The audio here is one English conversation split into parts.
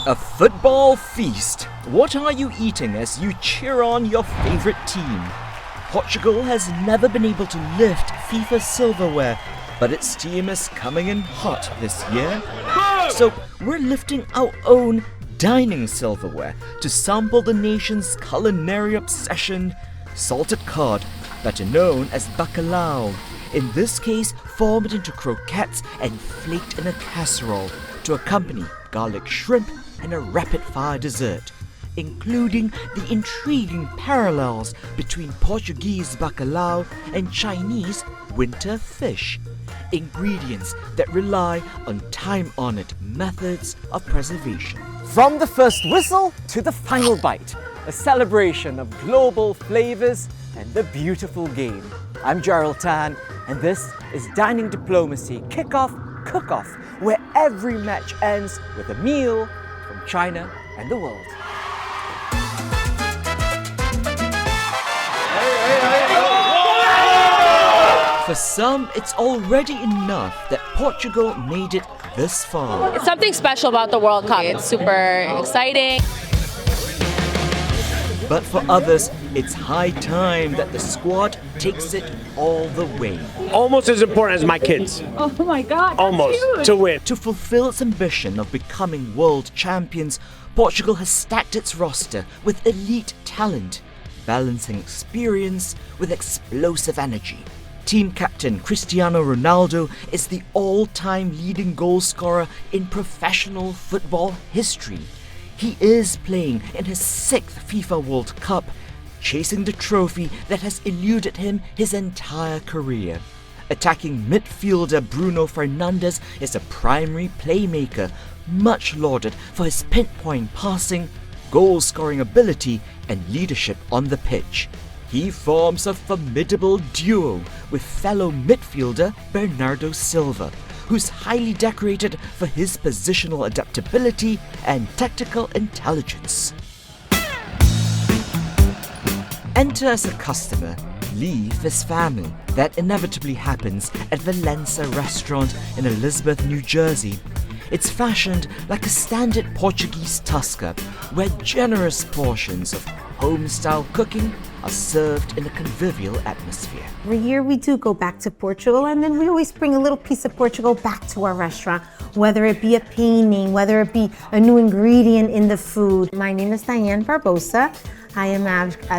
A football feast. What are you eating as you cheer on your favorite team? Portugal has never been able to lift FIFA silverware, but its team is coming in hot this year. So we're lifting our own dining silverware to sample the nation's culinary obsession, salted cod, better known as bacalhau. In this case, formed into croquettes and flaked in a casserole to accompany garlic shrimp and a rapid-fire dessert, including the intriguing parallels between Portuguese bacalhau and Chinese winter fish, ingredients that rely on time-honored methods of preservation. From the first whistle to the final bite, a celebration of global flavors and the beautiful game. I'm Gerald Tan, and this is Dining Diplomacy Kickoff, Cook-Off, where every match ends with a meal from China and the world. For some, it's already enough that Portugal made it this far. It's something special about the World Cup. It's super exciting. But for others, it's high time that the squad takes it all the way. Almost as important as my kids. Oh my God, that's Almost, huge. to win. To fulfill its ambition of becoming world champions, Portugal has stacked its roster with elite talent, balancing experience with explosive energy. Team captain Cristiano Ronaldo is the all-time leading goal scorer in professional football history. He is playing in his 6th FIFA World Cup, chasing the trophy that has eluded him his entire career. Attacking midfielder Bruno Fernandes is a primary playmaker, much lauded for his pinpoint passing, goal-scoring ability, and leadership on the pitch. He forms a formidable duo with fellow midfielder Bernardo Silva, who's highly decorated for his positional adaptability and tactical intelligence. Enter as a customer, leave as family. That inevitably happens at Valença restaurant in Elizabeth, New Jersey. It's fashioned like a standard Portuguese Tusca, where generous portions of home-style cooking are served in a convivial atmosphere. Every year we do go back to Portugal, and then we always bring a little piece of Portugal back to our restaurant, whether it be a painting, whether it be a new ingredient in the food. My name is Diane Barbosa. I am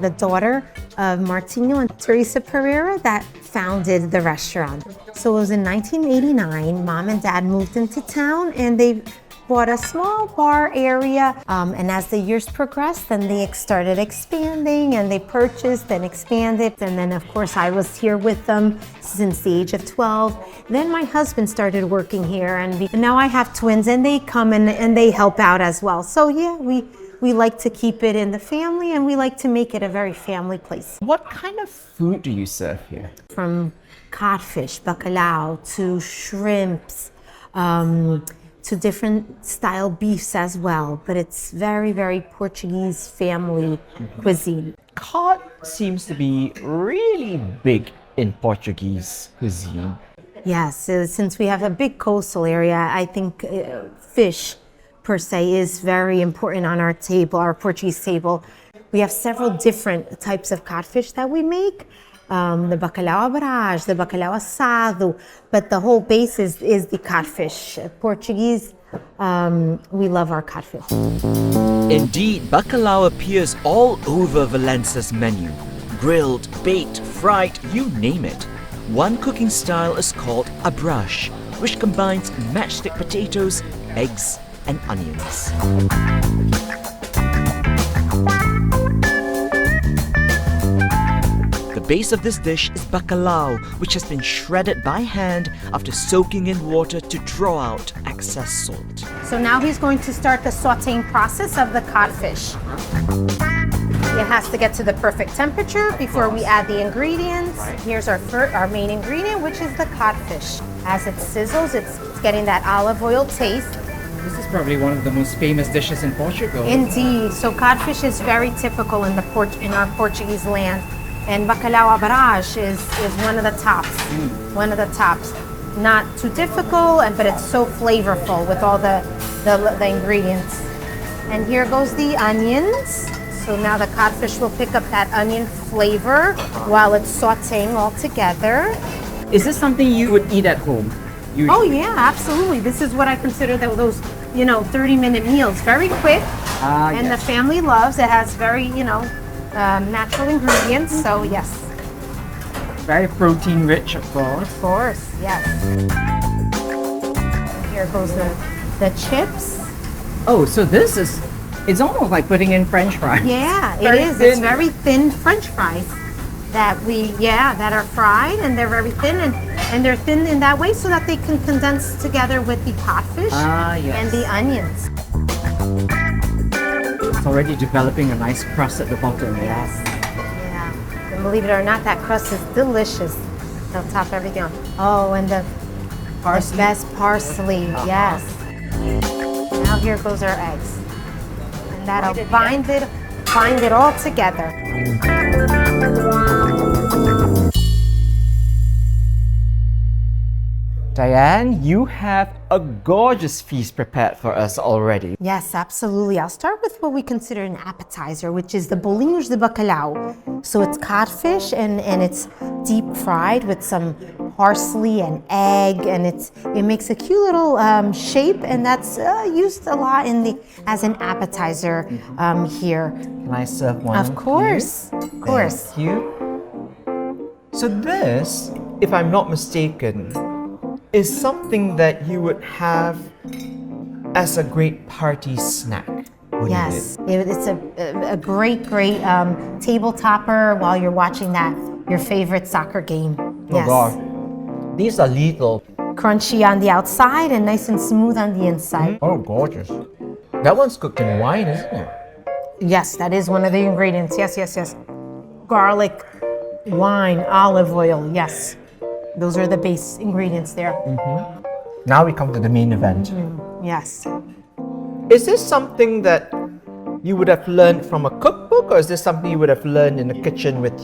the daughter of Martinho and Teresa Pereira that founded the restaurant. So it was in 1989, Mom and Dad moved into town and they bought a small bar area, and as the years progressed, then they started expanding and they purchased and expanded. And then of course I was here with them since the age of 12. Then my husband started working here, and now I have twins and they come and they help out as well. So yeah, we like to keep it in the family, and we like to make it a very family place. What kind of food do you serve here? From codfish, bacalhau, to shrimps, to different style beefs as well, but it's very, very Portuguese family cuisine. Cod seems to be really big in Portuguese cuisine. Yes, since we have a big coastal area, I think fish per se is very important on our table, our Portuguese table. We have several different types of codfish that we make. The bacalhau à Brás, the bacalhau assado, but the whole base is the codfish. Portuguese, we love our codfish. Indeed, bacalhau appears all over Valença's menu. Grilled, baked, fried, you name it. One cooking style is called à Brás, which combines matchstick potatoes, eggs, and onions. The base of this dish is bacalhau, which has been shredded by hand after soaking in water to draw out excess salt. So now he's going to start the sauteing process of the codfish. It has to get to the perfect temperature before we add the ingredients. Here's our main ingredient, which is the codfish. As it sizzles, it's getting that olive oil taste. This is probably one of the most famous dishes in Portugal. Indeed. So codfish is very typical in our Portuguese land. And bacalhau à Brás is one of the tops. One of the tops. Not too difficult, but it's so flavorful with all the ingredients. And here goes the onions. So now the codfish will pick up that onion flavor while it's sauteing all together. Is this something you would eat at home? Oh yeah, absolutely. This is what I consider those, 30-minute meals. Very quick, and the family loves. It has very, natural ingredients. So yes. Very protein rich, of course. Of course, yes. And here goes the chips. Oh, so it's almost like putting in French fries. Yeah, Very it is. thin. It's very thin French fries that are fried, and they're very thin, and they're thin in that way so that they can condense together with the codfish Yes. and the onions. It's already developing a nice crust at the bottom. Yes. Yeah. And believe it or not, that crust is delicious. They'll top everything on. Oh, and the best parsley. Yes. Now here goes our eggs. And that'll bind it all together. Diane, you have a gorgeous feast prepared for us already. Yes, absolutely. I'll start with what we consider an appetizer, which is the bolinhos de bacalhau. So it's codfish and it's deep fried with some parsley and egg, and it makes a cute little shape, and that's used a lot as an appetizer here. Can I serve one? Of course, of course. Thank you. So this, if I'm not mistaken, is something that you would have as a great party snack. Yes, it's a great table topper while you're watching your favorite soccer game. Oh God, these are lethal. Crunchy on the outside and nice and smooth on the inside. Oh, gorgeous. That one's cooked in wine, isn't it? Yes, that is one of the ingredients. Yes. Garlic, wine, olive oil. Yes, those are the base ingredients there. Now we come to the main event. Yes. Is this something that you would have learned from a cookbook, or is this something you would have learned in the kitchen with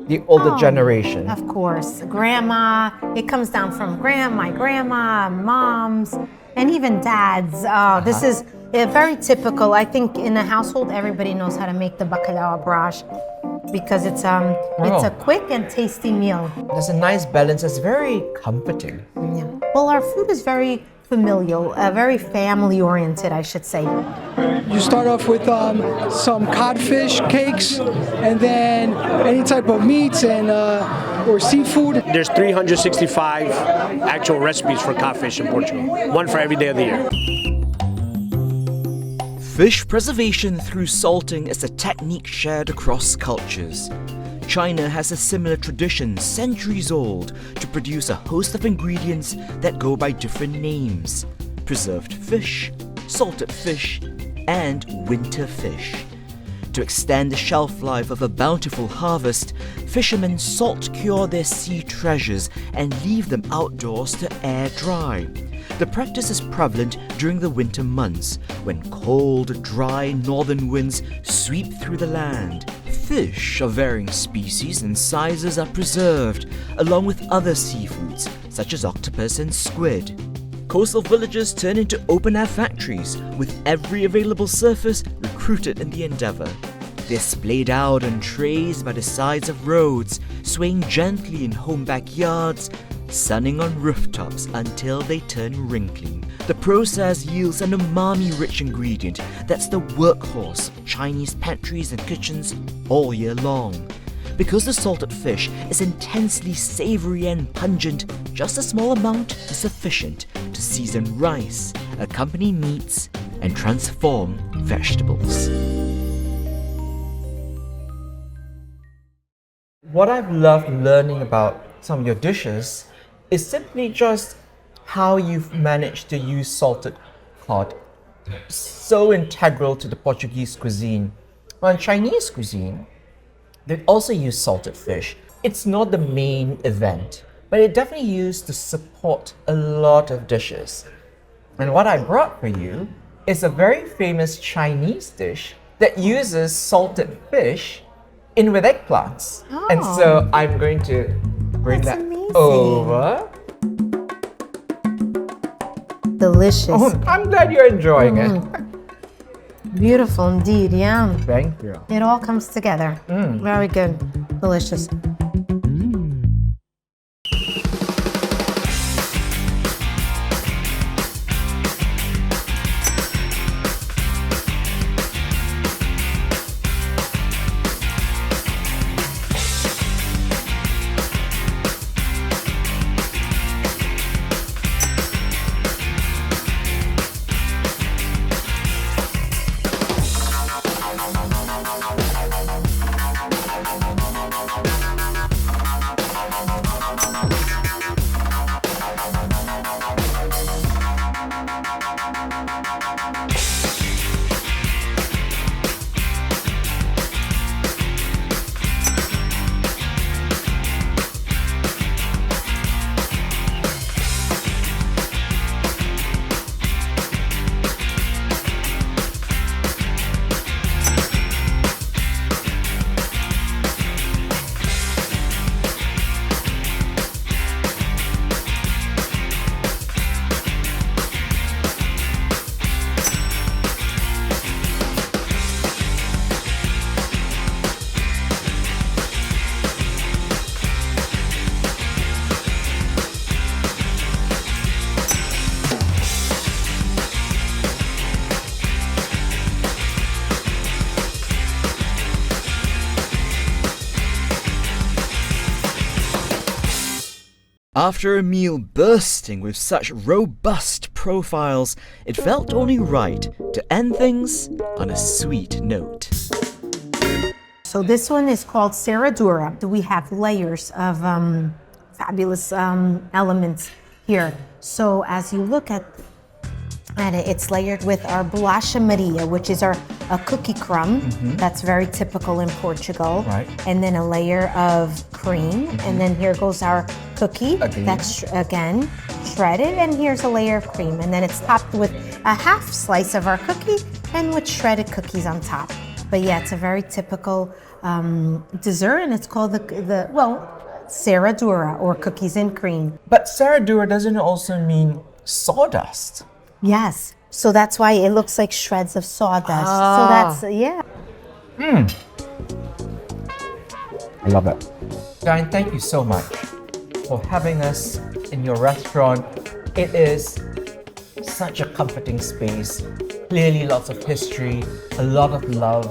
the older generation? Of course, grandma. It comes down from my grandma, moms, and even dads. This is very typical. I think in a household, everybody knows how to make the bacalhau brash because it's a quick and tasty meal. There's a nice balance. It's very comforting. Yeah. Well, our food is very familial, very family-oriented, I should say. You start off with some codfish cakes, and then any type of meats and or seafood. There's 365 actual recipes for codfish in Portugal, one for every day of the year. Fish preservation through salting is a technique shared across cultures. China has a similar tradition centuries old to produce a host of ingredients that go by different names: preserved fish, salted fish, and winter fish. To extend the shelf life of a bountiful harvest, fishermen salt cure their sea treasures and leave them outdoors to air dry. The practice is prevalent during the winter months, when cold, dry northern winds sweep through the land. Fish of varying species and sizes are preserved, along with other seafoods, such as octopus and squid. Coastal villages turn into open-air factories, with every available surface recruited in the endeavor. They're splayed out on trays by the sides of roads, swaying gently in home backyards, sunning on rooftops until they turn wrinkly. The process yields an umami-rich ingredient that's the workhorse of Chinese pantries and kitchens all year long. Because the salted fish is intensely savory and pungent, just a small amount is sufficient to season rice, accompany meats, and transform vegetables. What I've loved learning about some of your dishes is simply just how you've managed to use salted cod. So integral to the Portuguese cuisine. Well, in Chinese cuisine, they also use salted fish. It's not the main event, but it definitely used to support a lot of dishes. And what I brought for you is a very famous Chinese dish that uses salted fish in with eggplants. And so I'm going to bring That's that amazing. over. Delicious. Oh, I'm glad you're enjoying it. Beautiful indeed, yeah. Thank you. It all comes together. Very good. Delicious. After a meal bursting with such robust profiles, it felt only right to end things on a sweet note. So this one is called Serradura. We have layers of fabulous elements here. So as you look at it, it's layered with our bolacha Maria, which is a cookie crumb. That's very typical in Portugal. Right. And then a layer of cream. And then here goes our cookie. That's, again, shredded. And here's a layer of cream. And then it's topped with a half slice of our cookie and with shredded cookies on top. But yeah, it's a very typical dessert, and it's called the Serradura, or cookies and cream. But Serradura doesn't also mean sawdust. Yes, so that's why it looks like shreds of sawdust. So that's, yeah. I love it. Diane, thank you so much for having us in your restaurant. It is such a comforting space. Clearly lots of history, a lot of love,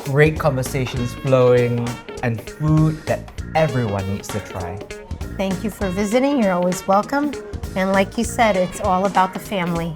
great conversations flowing, and food that everyone needs to try. Thank you for visiting. You're always welcome. And like you said, it's all about the family.